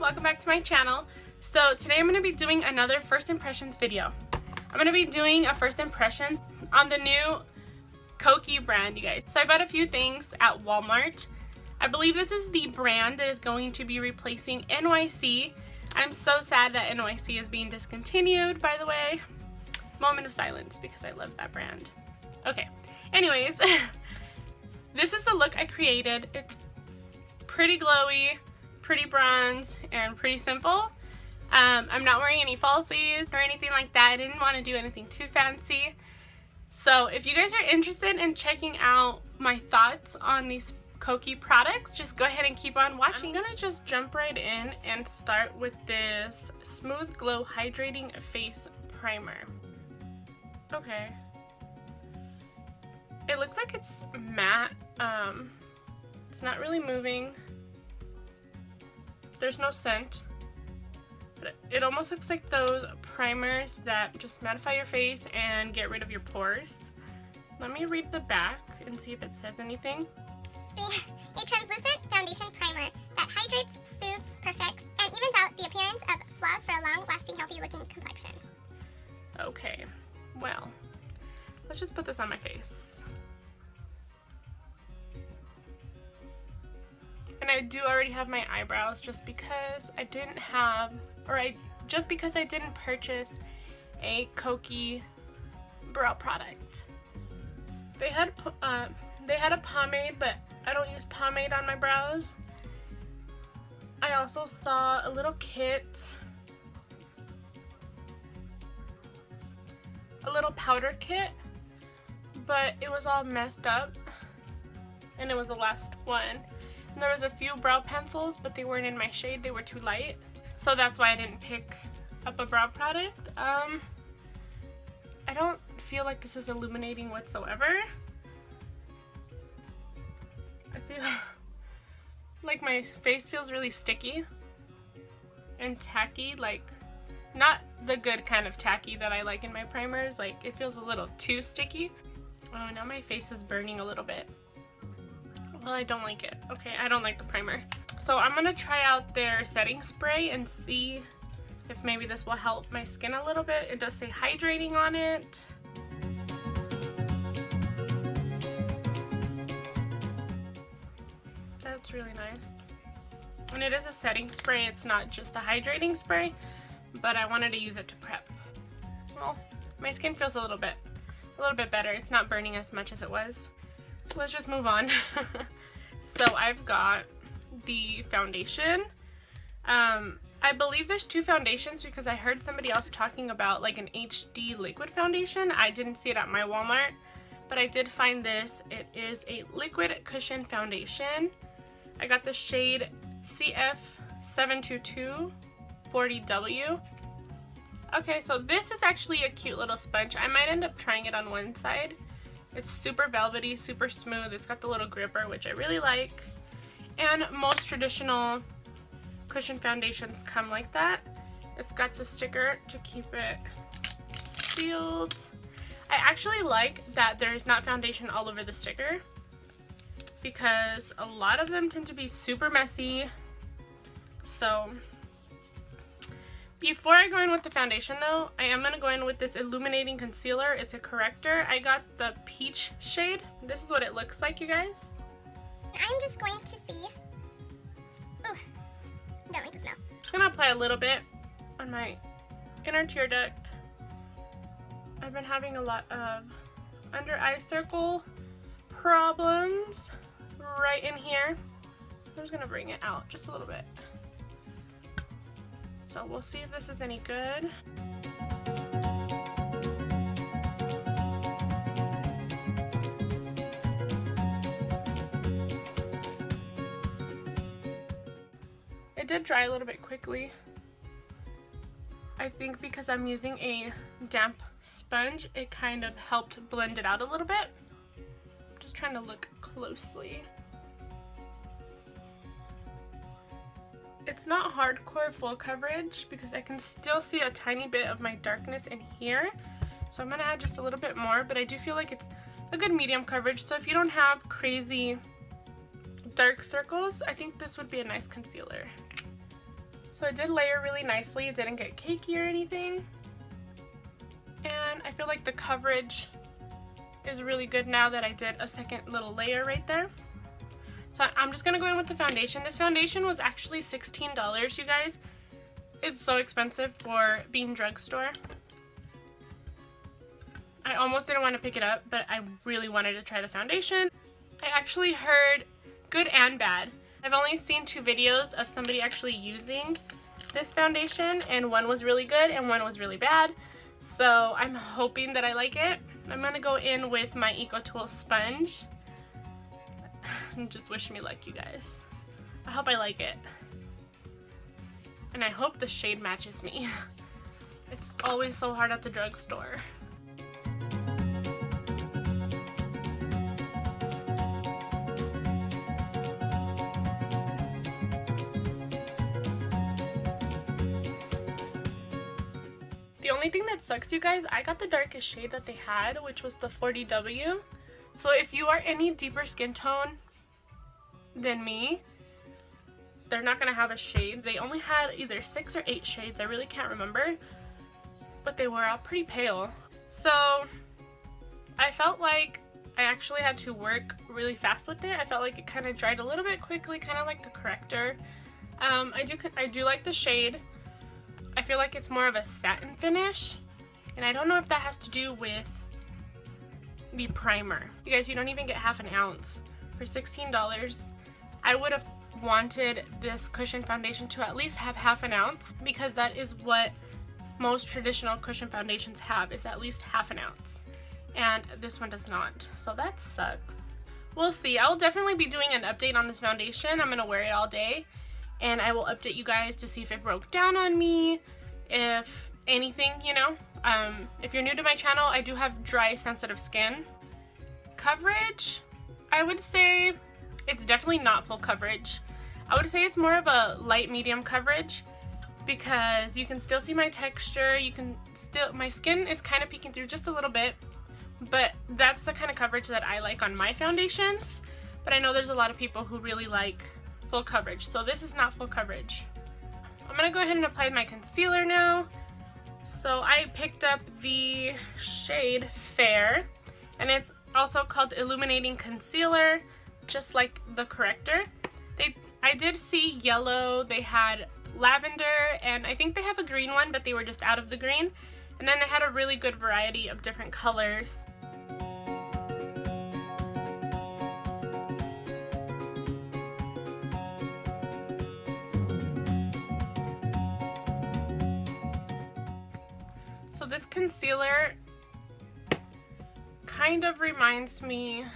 welcome back to my channel. So today I'm going to be doing another first impressions video. I'm going to be doing a first impressions on the new Kokie brand, you guys. So I bought a few things at Walmart. I believe this is the brand that is going to be replacing NYC. I'm so sad that NYC is being discontinued, by the way. Moment of silence because I love that brand. Okay, anyways, this is the look I created. It's pretty glowy, pretty bronze, and pretty simple. I'm not wearing any falsies or anything like that. I didn't want to do anything too fancy. So if you guys are interested in checking out my thoughts on these Kokie products, just go ahead and keep on watching. I'm gonna just jump right in and start with this Smooth Glow Hydrating Face Primer. Okay. It looks like it's matte. It's not really moving. There's no scent. But it almost looks like those primers that just mattify your face and get rid of your pores. Let me read the back and see if it says anything. A translucent foundation primer that hydrates, soothes, perfects, and evens out the appearance of flaws for a long-lasting, healthy-looking complexion. Okay, well, let's just put this on my face. And I do already have my eyebrows just because I didn't have, just because I didn't purchase a Kokie brow product. They had a pomade, but I don't use pomade on my brows. I also saw a little kit, a little powder kit, but it was all messed up, and it was the last one. And there was a few brow pencils, but they weren't in my shade, they were too light. So that's why I didn't pick up a brow product. I don't feel like this is illuminating whatsoever. I feel like my face feels really sticky and tacky, like not the good kind of tacky that I like in my primers. Like it feels a little too sticky. Oh, now my face is burning a little bit. Well, I don't like it. Okay, I don't like the primer. So I'm gonna try out their setting spray and see if maybe this will help my skin a little bit. It does say hydrating on it. That's really nice. And it is a setting spray, it's not just a hydrating spray, but I wanted to use it to prep. Well, my skin feels a little bit better. It's not burning as much as it was. So let's just move on. So I've got the foundation. I believe there's two foundations because I heard somebody else talking about like an HD liquid foundation. I didn't see it at my Walmart, but I did find this. It is a liquid cushion foundation. I got the shade CF722 40W. Okay, so this is actually a cute little sponge. I might end up trying it on one side. It's super velvety, super smooth. It's got the little gripper, which I really like. And most traditional cushion foundations come like that. It's got the sticker to keep it sealed. I actually like that there's not foundation all over the sticker because a lot of them tend to be super messy. So before I go in with the foundation though, I am going to go in with this Illuminating Concealer. It's a corrector. I got the peach shade. This is what it looks like, you guys. I'm just going to see. Ooh, don't like the smell. I'm going to apply a little bit on my inner tear duct. I've been having a lot of under eye circle problems right in here. I'm just going to bring it out just a little bit. So we'll see if this is any good. It did dry a little bit quickly. I think because I'm using a damp sponge, it kind of helped blend it out a little bit. I'm just trying to look closely. It's not hardcore full coverage because I can still see a tiny bit of my darkness in here. So I'm going to add just a little bit more, but I do feel like it's a good medium coverage. So if you don't have crazy dark circles, I think this would be a nice concealer. So So it did layer really nicely. It didn't get cakey or anything. And I feel like the coverage is really good now that I did a second little layer right there. So I'm just gonna go in with the foundation. This foundation was actually $16, you guys. It's so expensive for being drugstore. I almost didn't want to pick it up, but I really wanted to try the foundation. I actually heard good and bad. I've only seen 2 videos of somebody actually using this foundation, and one was really good and one was really bad. So I'm hoping that I like it. I'm gonna go in with my EcoTool sponge. Just wish me luck, you guys. I hope I like it. And I hope the shade matches me. It's always so hard at the drugstore. The only thing that sucks, you guys, I got the darkest shade that they had, which was the 40W. So if you are any deeper skin tone than me, they're not going to have a shade. They only had either 6 or 8 shades, I really can't remember, but they were all pretty pale. So I felt like I actually had to work really fast with it. I felt like it kind of dried a little bit quickly, kind of like the corrector. I do like the shade. I feel like it's more of a satin finish, and I don't know if that has to do with the primer. You guys, you don't even get half an ounce for $16. I would have wanted this cushion foundation to at least have half an ounce, because that is what most traditional cushion foundations have, is at least half an ounce, and this one does not, so that sucks. We'll see. I will definitely be doing an update on this foundation. I'm gonna wear it all day, and I will update you guys to see if it broke down on me, if anything, you know. If you're new to my channel, I do have dry, sensitive skin. Coverage, I would say it's definitely not full coverage. I would say it's more of a light medium coverage, because you can still see my texture. You can still, my skin is kind of peeking through just a little bit, but that's the kind of coverage that I like on my foundations. But I know there's a lot of people who really like full coverage, so this is not full coverage. I'm gonna go ahead and apply my concealer now. So I picked up the shade Fair, and it's also called Illuminating Concealer, just like the corrector. I did see yellow, they had lavender, and I think they have a green one, but they were just out of the green. And then they had a really good variety of different colors. So this concealer kind of reminds me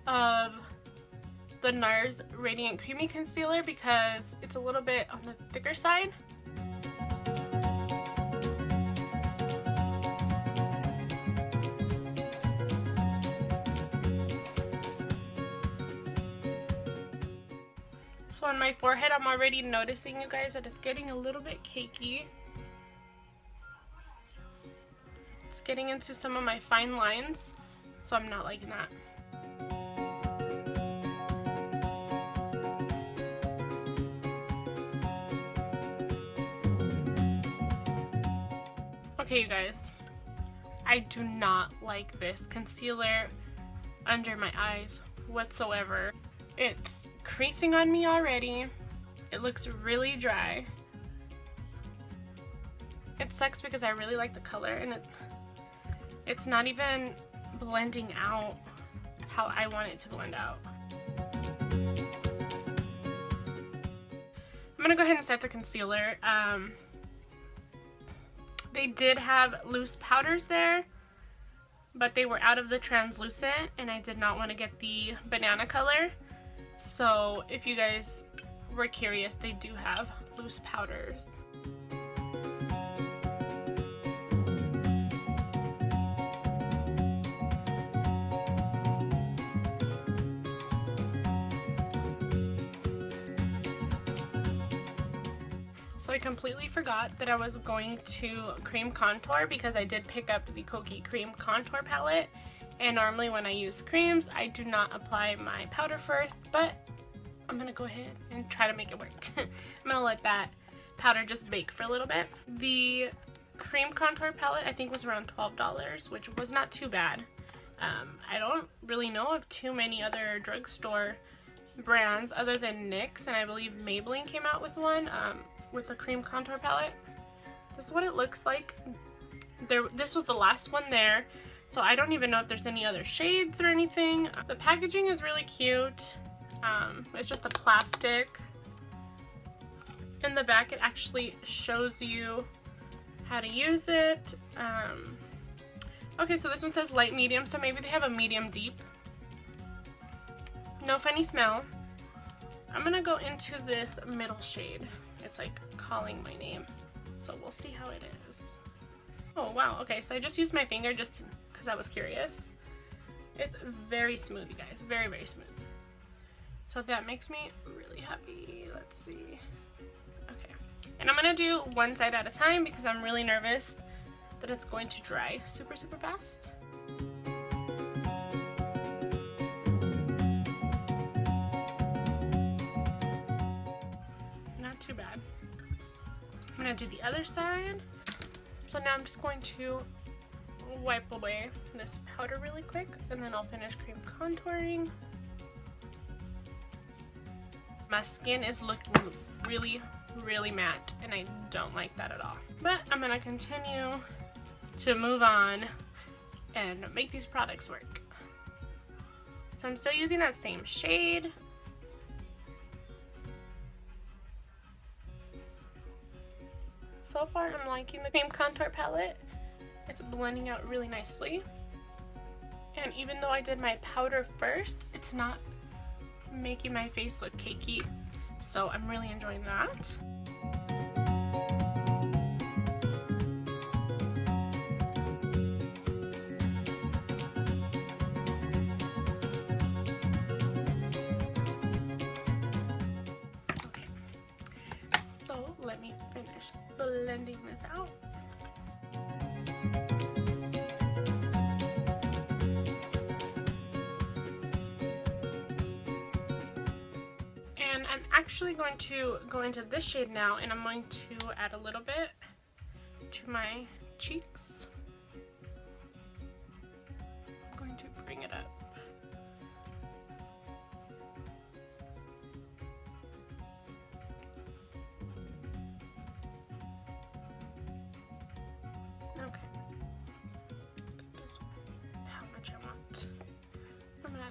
of the NARS Radiant Creamy Concealer, because it's a little bit on the thicker side. So on my forehead, I'm already noticing, you guys, that it's getting a little bit cakey. It's getting into some of my fine lines, so I'm not liking that. Okay, you guys, I do not like this concealer under my eyes whatsoever. It's creasing on me already. It looks really dry. It sucks because I really like the color, and it's not even blending out how I want it to blend out. I'm gonna go ahead and set the concealer. They did have loose powders there, but they were out of the translucent, and I did not want to get the banana color. So if you guys were curious, they do have loose powders. So I completely forgot that I was going to cream contour, because I did pick up the Kokie cream contour palette, and normally when I use creams I do not apply my powder first, but I'm gonna go ahead and try to make it work. I'm gonna let that powder just bake for a little bit. The cream contour palette I think was around $12, which was not too bad. I don't really know of too many other drugstore brands other than NYX, and I believe Maybelline came out with one with a cream contour palette. This is what it looks like. This was the last one there, so I don't even know if there's any other shades or anything. The packaging is really cute. It's just a plastic. In the back it actually shows you how to use it. Okay, so this one says light medium, so maybe they have a medium deep. No funny smell. I'm gonna go into this middle shade. It's like calling my name, so we'll see how it is. Oh wow, okay, so I just used my finger just because I was curious. It's very smooth, you guys, very, very smooth. So that makes me really happy. Let's see. Okay, and I'm gonna do one side at a time because I'm really nervous that it's going to dry super, super fast. Not too bad. I'm gonna do the other side. So now I'm just going to wipe away this powder really quick, and then I'll finish cream contouring. My skin is looking really, really matte, and I don't like that at all. But I'm gonna continue to move on and make these products work. So I'm still using that same shade. So far I'm liking the cream contour palette. It's blending out really nicely. And even though I did my powder first, it's not making my face look cakey. So I'm really enjoying that. Let me finish blending this out. And I'm actually going to go into this shade now, and I'm going to add a little bit to my cheeks. I'm going to bring it up.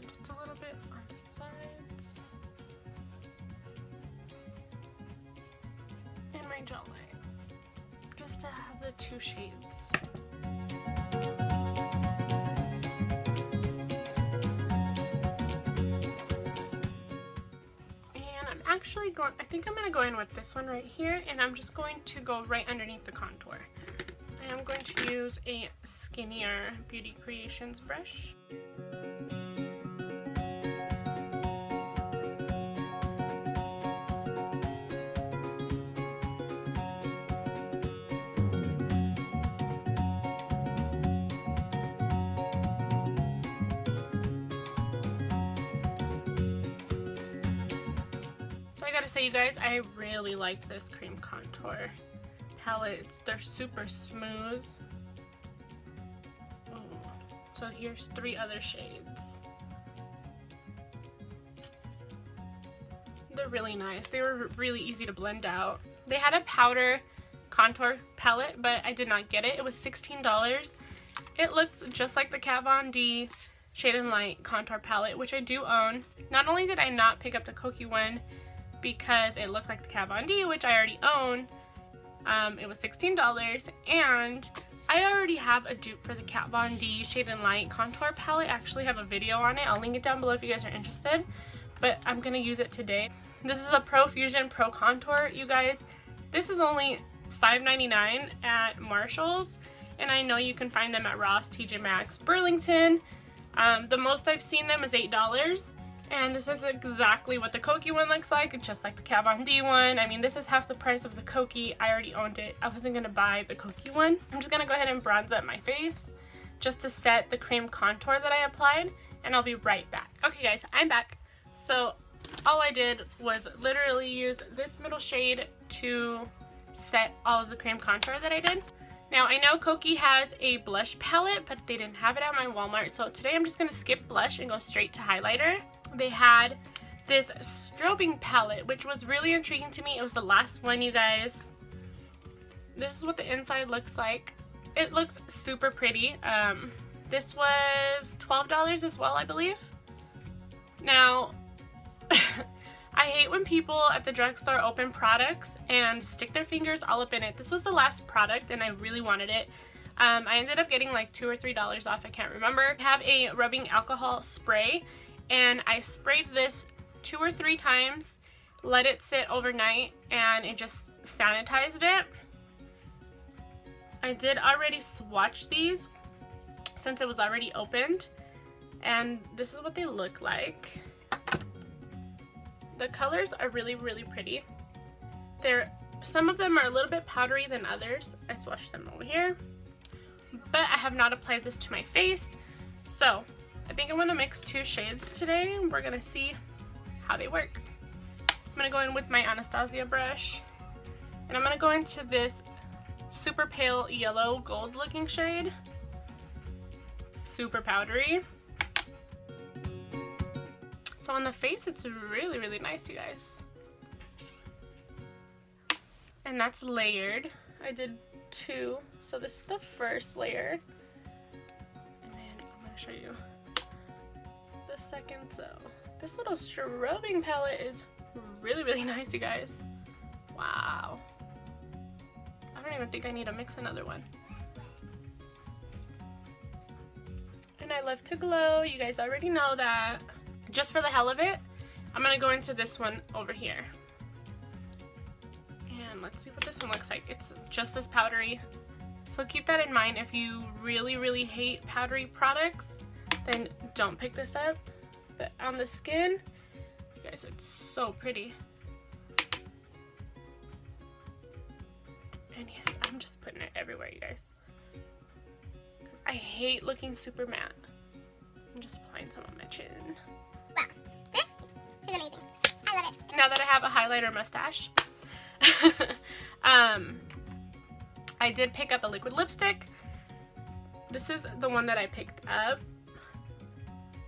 Just a little bit on the sides and my jawline, just to have the two shades. And I'm actually going, I think I'm going to go in with this one right here, and I'm just going to go right underneath the contour. I'm going to use a skinnier Beauty Creations brush. So you guys, I really like this cream contour palette. They're super smooth. Ooh. So here's 3 other shades. They're really nice. They were really easy to blend out. They had a powder contour palette, but I did not get it. It was $16. It looks just like the Kat Von D Shade and Light contour palette, which I do own. Not only did I not pick up the Kokie one because it looked like the Kat Von D, which I already own, it was $16, and I already have a dupe for the Kat Von D Shade and Light contour palette. I actually have a video on it. I'll link it down below if you guys are interested, but I'm gonna use it today. This is a Pro Fusion Pro Contour, you guys. This is only $5.99 at Marshall's, and I know you can find them at Ross, TJ Maxx, Burlington. The most I've seen them is $8. And this is exactly what the Kokie one looks like, just like the Kat Von D one. I mean, this is half the price of the Kokie. I already owned it. I wasn't gonna buy the Kokie one. I'm just gonna go ahead and bronze up my face just to set the cream contour that I applied, and I'll be right back. Okay guys, I'm back. So all I did was literally use this middle shade to set all of the cream contour that I did. Now I know Kokie has a blush palette, but they didn't have it at my Walmart, so today I'm just going to skip blush and go straight to highlighter. They had this Strobing Palette, which was really intriguing to me. It was the last one, you guys. This is what the inside looks like. It looks super pretty. This was $12 as well, I believe. Now, I hate when people at the drugstore open products and stick their fingers all up in it. This was the last product and I really wanted it. I ended up getting like $2 or $3 off, I can't remember. I have a rubbing alcohol spray and I sprayed this 2 or 3 times, let it sit overnight, and it just sanitized it. I did already swatch these since it was already opened, and this is what they look like. The colors are really, really pretty. Some of them are a little bit powdery than others. I swatched them over here, but I have not applied this to my face, so I think I'm going to mix 2 shades today and we're going to see how they work. I'm going to go in with my Anastasia brush, and I'm going to go into this super pale yellow gold looking shade. Super powdery. So on the face it's really, really nice, you guys. And that's layered. I did 2, so this is the first layer. And then I'm going to show you the second. So this little strobing palette is really, really nice, you guys. Wow. I don't even think I need to mix another one. And I love to glow. You guys already know that. Just for the hell of it, I'm going to go into this one over here. And let's see what this one looks like. It's just as powdery. So keep that in mind. If you really, really hate powdery products, then don't pick this up. But on the skin, you guys, it's so pretty. And yes, I'm just putting it everywhere, you guys. I hate looking super matte. I'm just applying some on my chin. Wow, this is amazing. I love it. Now that I have a highlighter mustache, I did pick up a liquid lipstick. This is the one that I picked up.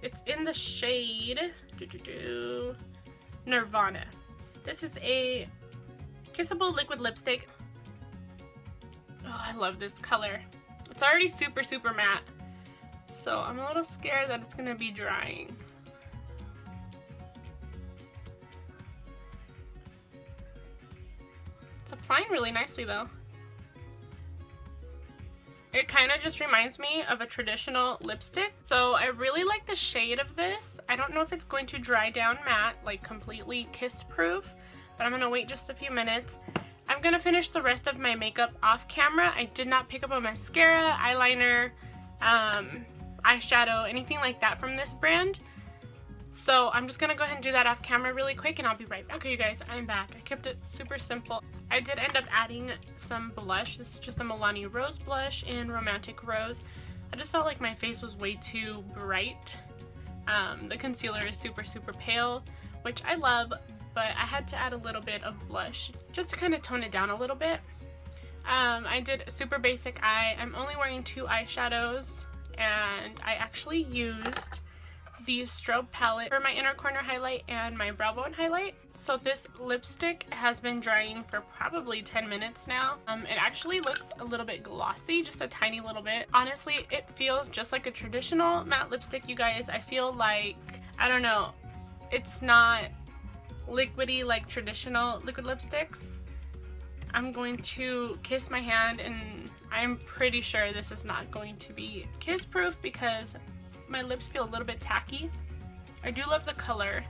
It's in the shade Nirvana. This is a kissable liquid lipstick. Oh, I love this color. It's already super, super matte, so I'm a little scared that it's gonna be drying. It's applying really nicely though. It kind of just reminds me of a traditional lipstick. So I really like the shade of this. I don't know if it's going to dry down matte, like completely kiss proof, but I'm gonna wait just a few minutes. I'm gonna finish the rest of my makeup off camera. I did not pick up a mascara, eyeliner, eyeshadow, anything like that from this brand. So I'm just gonna go ahead and do that off camera really quick and I'll be right back. Okay, you guys, I'm back. I kept it super simple. I did end up adding some blush. This is just the Milani Rose blush in Romantic Rose. I just felt like my face was way too bright. The concealer is super, super pale, which I love, but I had to add a little bit of blush just to kind of tone it down a little bit. I did a super basic eye. I'm only wearing 2 eyeshadows, and I actually used the Strobe palette for my inner corner highlight and my brow bone highlight. So this lipstick has been drying for probably 10 minutes now. It actually looks a little bit glossy, just a tiny little bit. Honestly, it feels just like a traditional matte lipstick, you guys. I feel like, I don't know, it's not liquidy like traditional liquid lipsticks. I'm going to kiss my hand, and I'm pretty sure this is not going to be kiss proof because my lips feel a little bit tacky. I do love the color.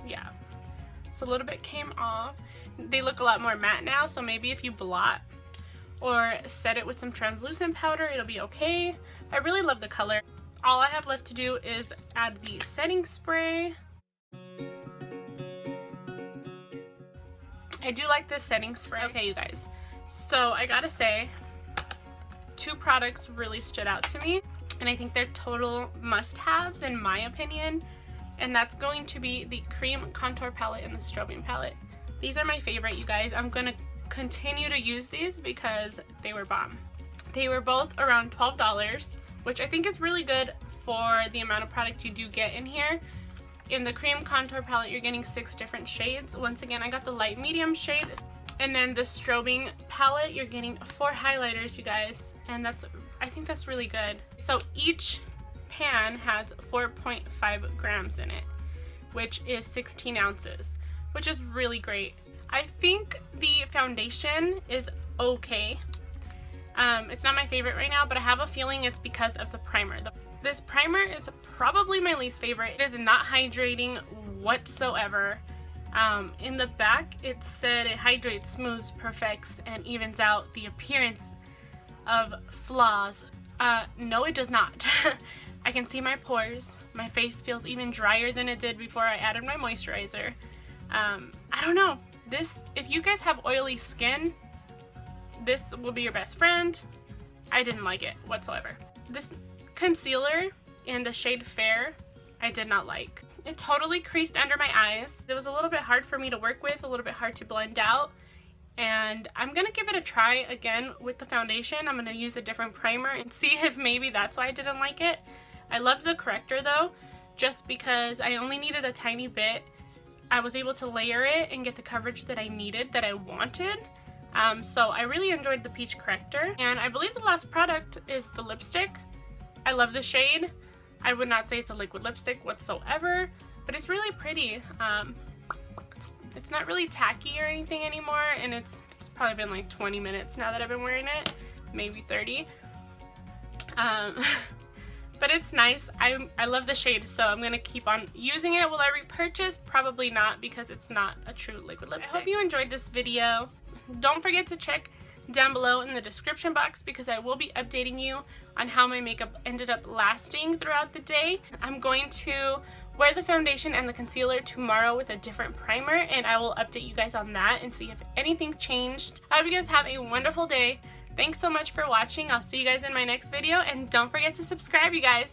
Yeah. So a little bit came off. They look a lot more matte now, so maybe if you blot or set it with some translucent powder, it'll be okay. I really love the color. All I have left to do is add the setting spray. I do like this setting spray. Okay, you guys. So I gotta say, 2 products really stood out to me, and I think they're total must-haves in my opinion. and that's going to be the Cream Contour Palette and the Strobing Palette. These are my favorite, you guys. I'm gonna continue to use these because they were bomb. They were both around $12, which I think is really good for the amount of product you do get in here. In the Cream Contour Palette, you're getting 6 different shades. Once again, I got the light medium shade. And then the Strobing Palette, you're getting 4 highlighters, you guys. And I think that's really good. So each pan has 4.5 grams in it, which is 16 ounces, which is really great. I think the foundation is okay. It's not my favorite right now, but I have a feeling it's because of the primer. This primer is probably my least favorite. It is not hydrating whatsoever. In the back, it said it hydrates, smooths, perfects, and evens out the appearance of flaws. No, it does not. I can see my pores. My face feels even drier than it did before I added my moisturizer. I don't know. If you guys have oily skin, this will be your best friend. I didn't like it whatsoever. This concealer in the shade Fair, I did not like. It totally creased under my eyes. It was a little bit hard for me to work with, a little bit hard to blend out. And I'm gonna give it a try again with the foundation. I'm gonna use a different primer and see if maybe that's why I didn't like it. I love the corrector though, just because I only needed a tiny bit. I was able to layer it and get the coverage that I needed, that I wanted. So I really enjoyed the peach corrector. And I believe the last product is the lipstick. I love the shade. I would not say it's a liquid lipstick whatsoever, but it's really pretty. It's not really tacky or anything anymore, and it's probably been like 20 minutes now that I've been wearing it, maybe 30. But it's nice. I love the shade, so I'm gonna keep on using it. Will I repurchase? Probably not, because it's not a true liquid lipstick. I hope you enjoyed this video. Don't forget to check down below in the description box, because I will be updating you on how my makeup ended up lasting throughout the day. I'm going to wear the foundation and the concealer tomorrow with a different primer, and I will update you guys on that and see if anything changed. I hope you guys have a wonderful day. Thanks so much for watching. I'll see you guys in my next video, and don't forget to subscribe, you guys.